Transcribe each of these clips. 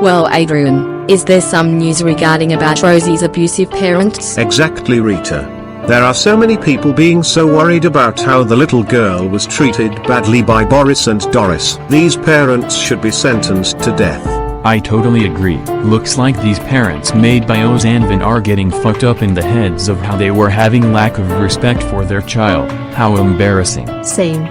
Well, Adrian, is there some news regarding about Rosie's abusive parents? Exactly, Rita. There are so many people being so worried about how the little girl was treated badly by Boris and Doris. These parents should be sentenced to death. I totally agree. Looks like these parents made by Oz and Vin are getting fucked up in the heads of how they were having lack of respect for their child. How embarrassing. Same.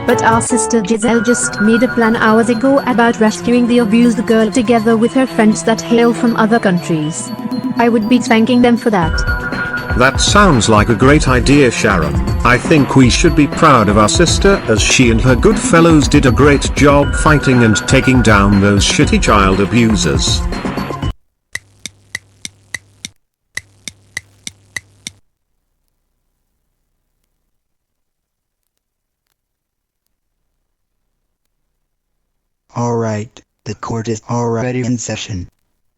But our sister Giselle just made a plan hours ago about rescuing the abused girl together with her friends that hail from other countries. I would be thanking them for that. That sounds like a great idea, Sharon. I think we should be proud of our sister, as she and her good fellows did a great job fighting and taking down those shitty child abusers. Alright, the court is already in session.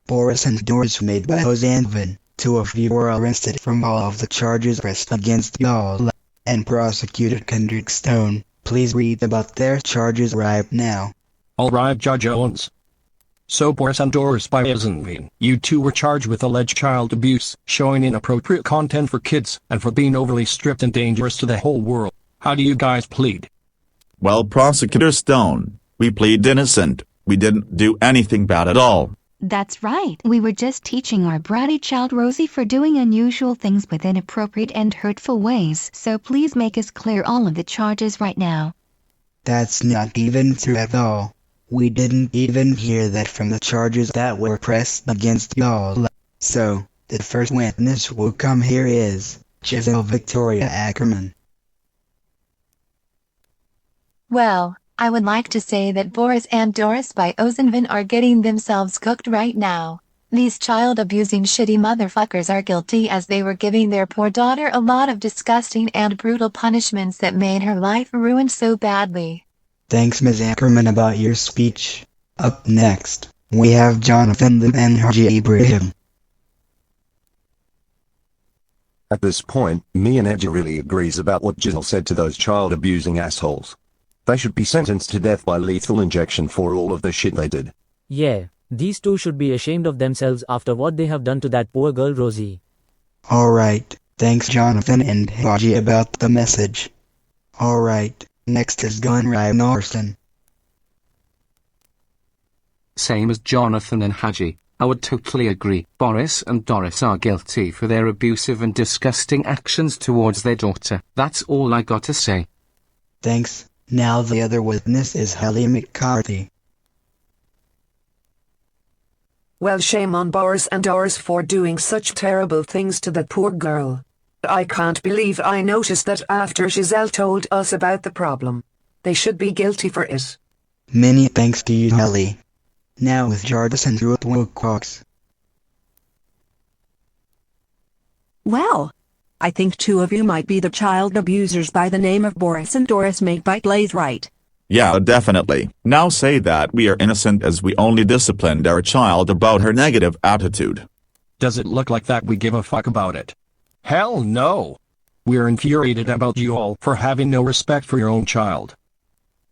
Boris and Doris made by Oz and Vin. 2 of you were arrested from all of the charges pressed against y'all. And Prosecutor Kendrick Stone, please read about their charges right now. Alright, Judge Owens. So Boris and Doris by Oz and Vin, you two were charged with alleged child abuse, showing inappropriate content for kids, and for being overly strict and dangerous to the whole world. How do you guys plead? Well, Prosecutor Stone, we plead innocent. We didn't do anything bad at all. That's right. We were just teaching our bratty child Rosie for doing unusual things with inappropriate and hurtful ways. So please make us clear all of the charges right now. That's not even true at all. We didn't even hear that from the charges that were pressed against y'all. So, the first witness who will come here is Giselle Victoria Ackerman. Well, I would like to say that Boris and Doris by Oz and Vin are getting themselves cooked right now. These child-abusing shitty motherfuckers are guilty, as they were giving their poor daughter a lot of disgusting and brutal punishments that made her life ruined so badly. Thanks, Ms. Ackerman, about your speech. Up next, we have Jonathan and Haji Ibrahim. At this point, me and Edgy really agrees about what Giselle said to those child-abusing assholes. They should be sentenced to death by lethal injection for all of the shit they did. Yeah, these two should be ashamed of themselves after what they have done to that poor girl Rosie. Alright, thanks Jonathan and Haji about the message. Alright, next is Gunnar Einarsson. Same as Jonathan and Haji, I would totally agree. Boris and Doris are guilty for their abusive and disgusting actions towards their daughter. That's all I got to say. Thanks. Now the other witness is Hailey McCarthy. Well, shame on Boris and Doris for doing such terrible things to that poor girl. I can't believe I noticed that after Giselle told us about the problem. They should be guilty for it. Many thanks to you, Hailey. Now with Jarvis and Ruth Wilcox. Well, I think 2 of you might be the child abusers by the name of Boris and Doris made by Blaze, right? Yeah, definitely. Now say that we are innocent as we only disciplined our child about her negative attitude. Does it look like that we give a fuck about it? Hell no! We're infuriated about you all for having no respect for your own child.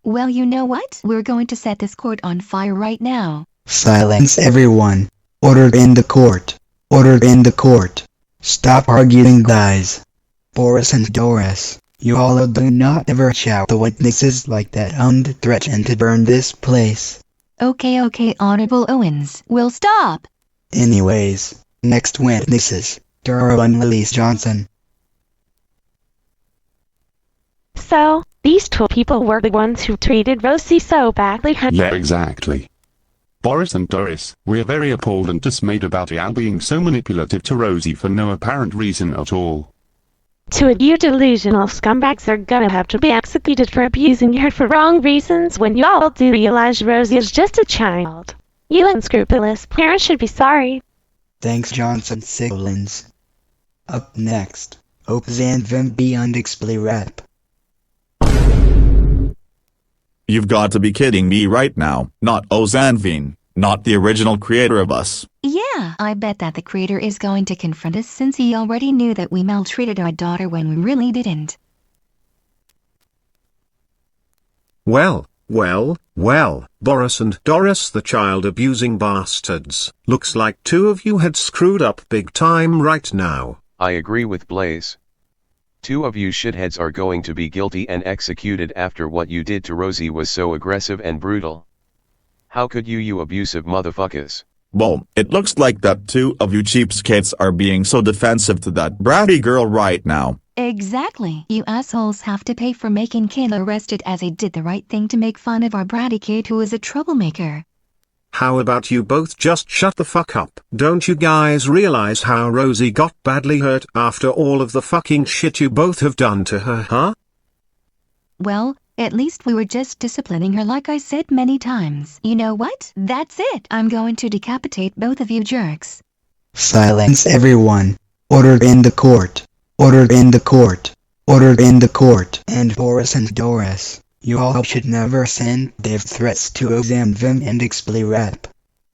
Well, you know what? We're going to set this court on fire right now. Silence everyone. Order in the court. Order in the court. Stop arguing, guys. Boris and Doris, you all do not ever shout the witnesses like that and threaten to burn this place. Okay, Honorable Owens, we'll stop. Anyways, next witnesses, Dara and Lily Johnson. So, these 2 people were the ones who treated Rosie so badly. Yeah, exactly. Boris and Doris, we're very appalled and dismayed about y'all being so manipulative to Rosie for no apparent reason at all. 2 of you delusional scumbags are gonna have to be executed for abusing her for wrong reasons when y'all do realize Rosie is just a child. You unscrupulous parents should be sorry. Thanks, Johnson Siglins. Up next, Oz and Vin Beyond Explay Rap. You've got to be kidding me right now. Not Oz and Vin, not the original creator of us. Yeah, I bet that the creator is going to confront us since he already knew that we maltreated our daughter when we really didn't. Well, Well, Boris and Doris, the child-abusing bastards. Looks like two of you had screwed up big time right now. I agree with Blaze. Two of you shitheads are going to be guilty and executed after what you did to Rosie was so aggressive and brutal. How could you abusive motherfuckers? Well, it looks like that two of you cheapskates are being so defensive to that bratty girl right now. Exactly. You assholes have to pay for making Kayla arrested, as he did the right thing to make fun of our bratty kid who is a troublemaker. How about you both just shut the fuck up? Don't you guys realize how Rosie got badly hurt after all of the fucking shit you both have done to her, huh? Well, at least we were just disciplining her, like I said many times. You know what? That's it. I'm going to decapitate both of you jerks. Silence everyone. Order in the court. Order in the court. Order in the court. And Boris and Doris, you all should never send death threats to Ozanvin and Xplirap.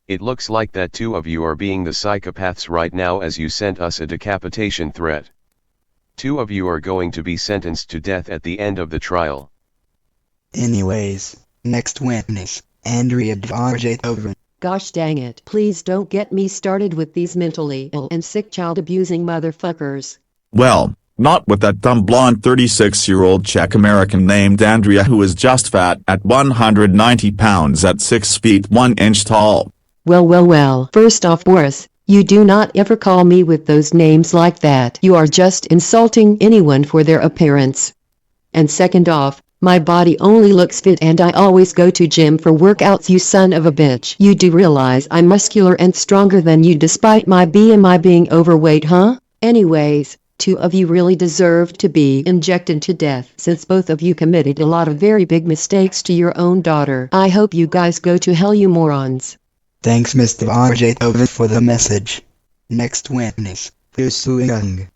It looks like that two of you are being the psychopaths right now, as you sent us a decapitation threat. Two of you are going to be sentenced to death at the end of the trial. Anyways, next witness, Andrea Dvořáková. Gosh dang it. Please don't get me started with these mentally ill and sick child-abusing motherfuckers. Well, not with that dumb blonde 36-year-old Czech American named Andrea who is just fat at 190 pounds at 6 feet 1 inch tall. Well. First off, Boris, you do not ever call me with those names like that. You are just insulting anyone for their appearance. And second off, my body only looks fit and I always go to gym for workouts, you son of a bitch. You do realize I'm muscular and stronger than you despite my BMI being overweight, huh? Anyways, two of you really deserve to be injected to death since both of you committed a lot of very big mistakes to your own daughter. I hope you guys go to hell, you morons. Thanks Mr. Dvořáková for the message. Next witness, Sooyoung.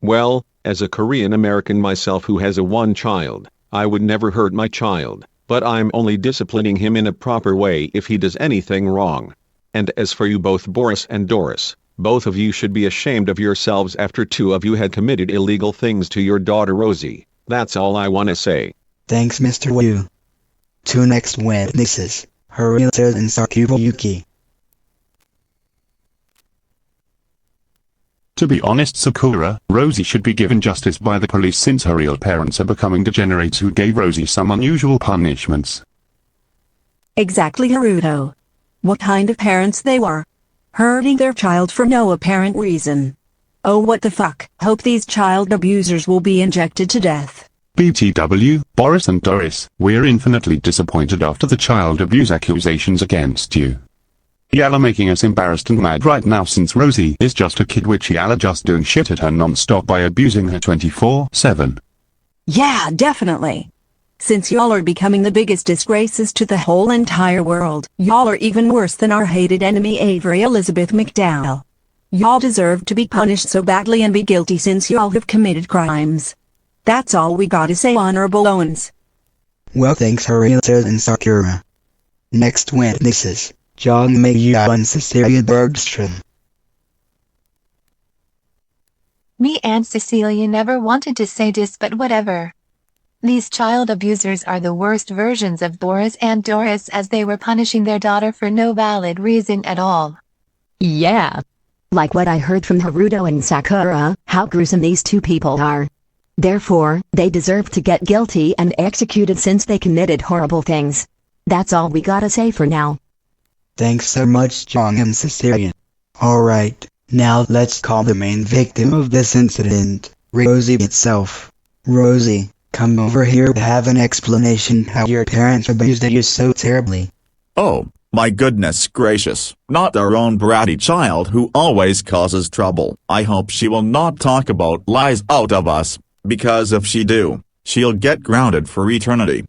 Well, as a Korean American myself who has a one child, I would never hurt my child, but I'm only disciplining him in a proper way if he does anything wrong. And as for you both, Boris and Doris, both of you should be ashamed of yourselves after two of you had committed illegal things to your daughter Rosie. That's all I want to say. Thanks Mr. Wu. Two next witnesses, Haruto Sakura Yuki. To be honest, Sakura, Rosie should be given justice by the police since her real parents are becoming degenerates who gave Rosie some unusual punishments. Exactly, Haruto. What kind of parents they were? Hurting their child for no apparent reason. Oh, what the fuck. Hope these child abusers will be injected to death. BTW, Boris and Doris, we're infinitely disappointed after the child abuse accusations against you. Y'all are making us embarrassed and mad right now since Rosie is just a kid, which y'all are just doing shit at her non-stop by abusing her 24/7. Yeah, definitely. Since y'all are becoming the biggest disgraces to the whole entire world, y'all are even worse than our hated enemy Avery Elizabeth McDowell. Y'all deserve to be punished so badly and be guilty since y'all have committed crimes. That's all we gotta say, Honorable Owens. Well, thanks Haruto and Sakura. Next witnesses, Zhong Mei-yi and Cecilia Bergström. Me and Cecilia never wanted to say this, but whatever. These child abusers are the worst versions of Boris and Doris, as they were punishing their daughter for no valid reason at all. Yeah. Like what I heard from Haruto and Sakura, how gruesome these two people are. Therefore, they deserve to get guilty and executed since they committed horrible things. That's all we gotta say for now. Thanks so much, Zhong and Cecilia. Alright, now let's call the main victim of this incident, Rosie itself. Rosie, come over here to have an explanation how your parents abused you so terribly. Oh, my goodness gracious, not our own bratty child who always causes trouble. I hope she will not talk about lies out of us, because if she do, she'll get grounded for eternity.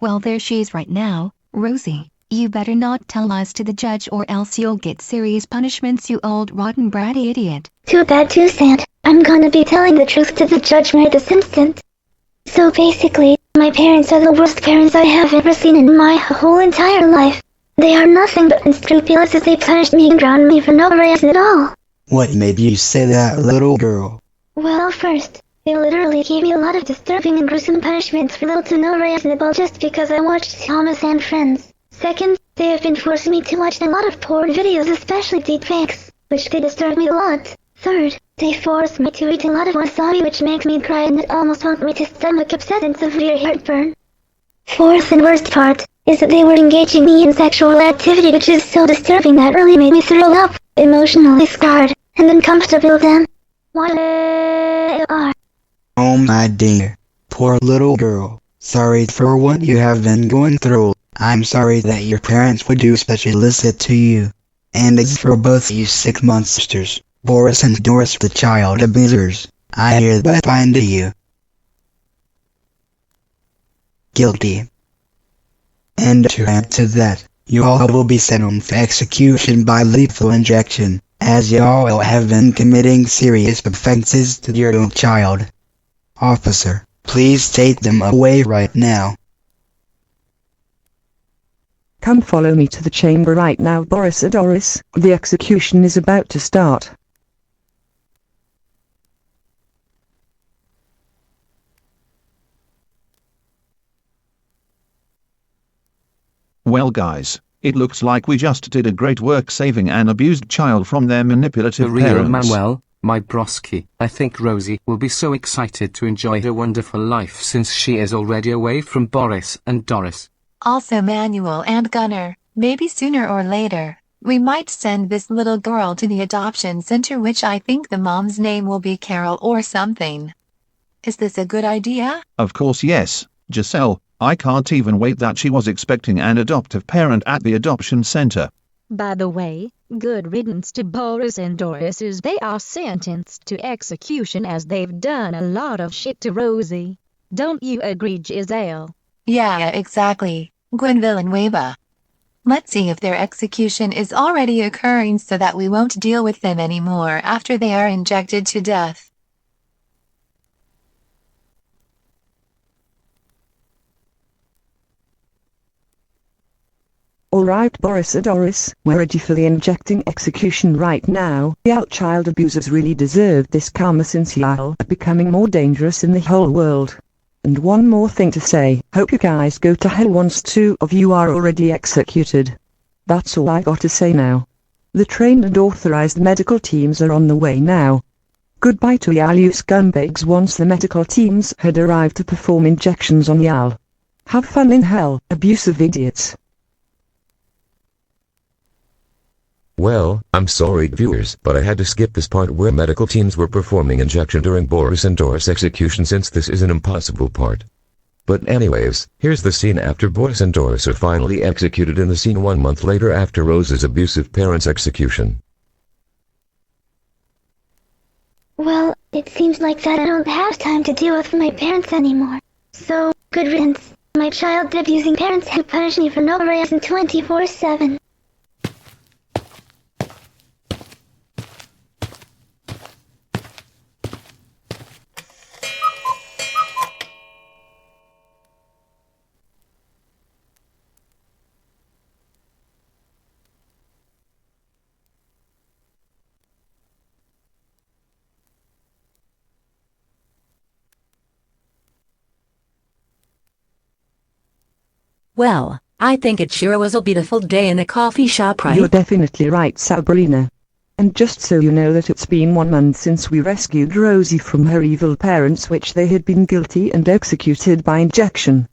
Well, there she is right now, Rosie. You better not tell lies to the judge or else you'll get serious punishments, you old rotten bratty idiot. Too bad, too sad. I'm gonna be telling the truth to the judge right this instant. So basically, my parents are the worst parents I have ever seen in my whole entire life. They are nothing but unscrupulous as they punished me and drowned me for no reason at all. What made you say that, little girl? Well, first, They literally gave me a lot of disturbing and gruesome punishments for little to no reason at all just because I watched Thomas and Friends. Second, they have been forcing me to watch a lot of porn videos, especially deepfakes, which they disturb me a lot. Third, they force me to eat a lot of wasabi, which makes me cry and it almost wants me to stomach upset and severe heartburn. Fourth and worst part is that they were engaging me in sexual activity, which is so disturbing that really made me throw up, emotionally scarred, and uncomfortable then. What are? Oh my dear. Poor little girl. Sorry for what you have been going through. I'm sorry that your parents would do such illicit to you. And it's for both you sick monsters, Boris and Doris the child abusers, I hereby find you guilty. And to add to that, you all will be sentenced to execution by lethal injection, as you all have been committing serious offenses to your own child. Officer, please take them away right now. Come follow me to the chamber right now, Boris and Doris. The execution is about to start. Well guys, it looks like we just did a great work saving an abused child from their manipulative For real, parents. Manuel, my broski. I think Rosie will be so excited to enjoy her wonderful life since she is already away from Boris and Doris. Also Manuel and Gunnar, maybe sooner or later, we might send this little girl to the adoption center, which I think the mom's name will be Carol or something. Is this a good idea? Of course yes, Giselle, I can't even wait that she was expecting an adoptive parent at the adoption center. By the way, good riddance to Boris and Doris as they are sentenced to execution as they've done a lot of shit to Rosie. Don't you agree, Giselle? Yeah, exactly, Gwen Villanueva. Let's see if their execution is already occurring so that we won't deal with them anymore after they are injected to death. Alright, Boris and Doris, we're ready for the injecting execution right now. Y'all child abusers really deserve this karma since y'all are becoming more dangerous in the whole world. And one more thing to say, hope you guys go to hell once 2 of you are already executed. That's all I got to say now. The trained and authorized medical teams are on the way now. Goodbye to y'all you scumbags once the medical teams had arrived to perform injections on y'all. Have fun in hell, abusive idiots. Well, I'm sorry viewers, but I had to skip this part where medical teams were performing injection during Boris and Doris execution since this is an impossible part. But anyways, here's the scene after Boris and Doris are finally executed in the scene 1 month later after Rose's abusive parents' execution. Well, it seems like that I don't have time to deal with my parents anymore. So, good riddance. My child-abusing parents who punish me for no reason 24/7. Well, I think it sure was a beautiful day in a coffee shop, right? You're definitely right, Sabrina. And just so you know that it's been 1 month since we rescued Rosie from her evil parents, which they had been guilty and executed by injection.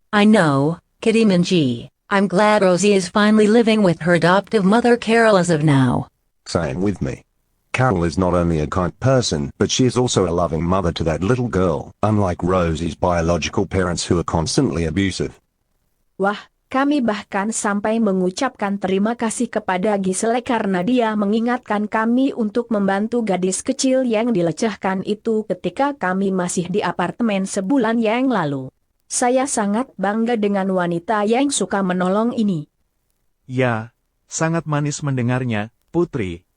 I know, Kitty Minji. I'm glad Rosie is finally living with her adoptive mother Carol as of now. Same with me. Carol is not only a kind person, but she is also a loving mother to that little girl, unlike Rosie's biological parents who are constantly abusive. Wah, kami bahkan sampai mengucapkan terima kasih kepada Giselle karena dia mengingatkan kami untuk membantu gadis kecil yang dilecehkan itu ketika kami masih di apartemen sebulan yang lalu. Saya sangat bangga dengan wanita yang suka menolong ini. Ya, sangat manis mendengarnya, Putri.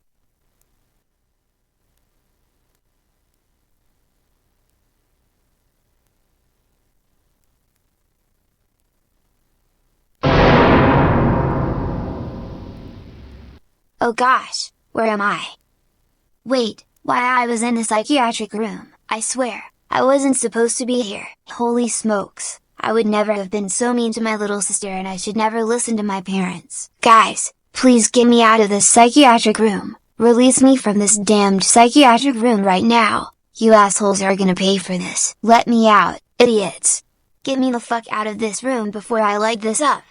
Oh gosh, where am I? Wait, why I was in a psychiatric room. I swear, I wasn't supposed to be here. Holy smokes, I would never have been so mean to my little sister and I should never listen to my parents. Guys, please get me out of this psychiatric room. Release me from this damned psychiatric room right now. You assholes are gonna pay for this. Let me out, idiots. Get me the fuck out of this room before I light this up.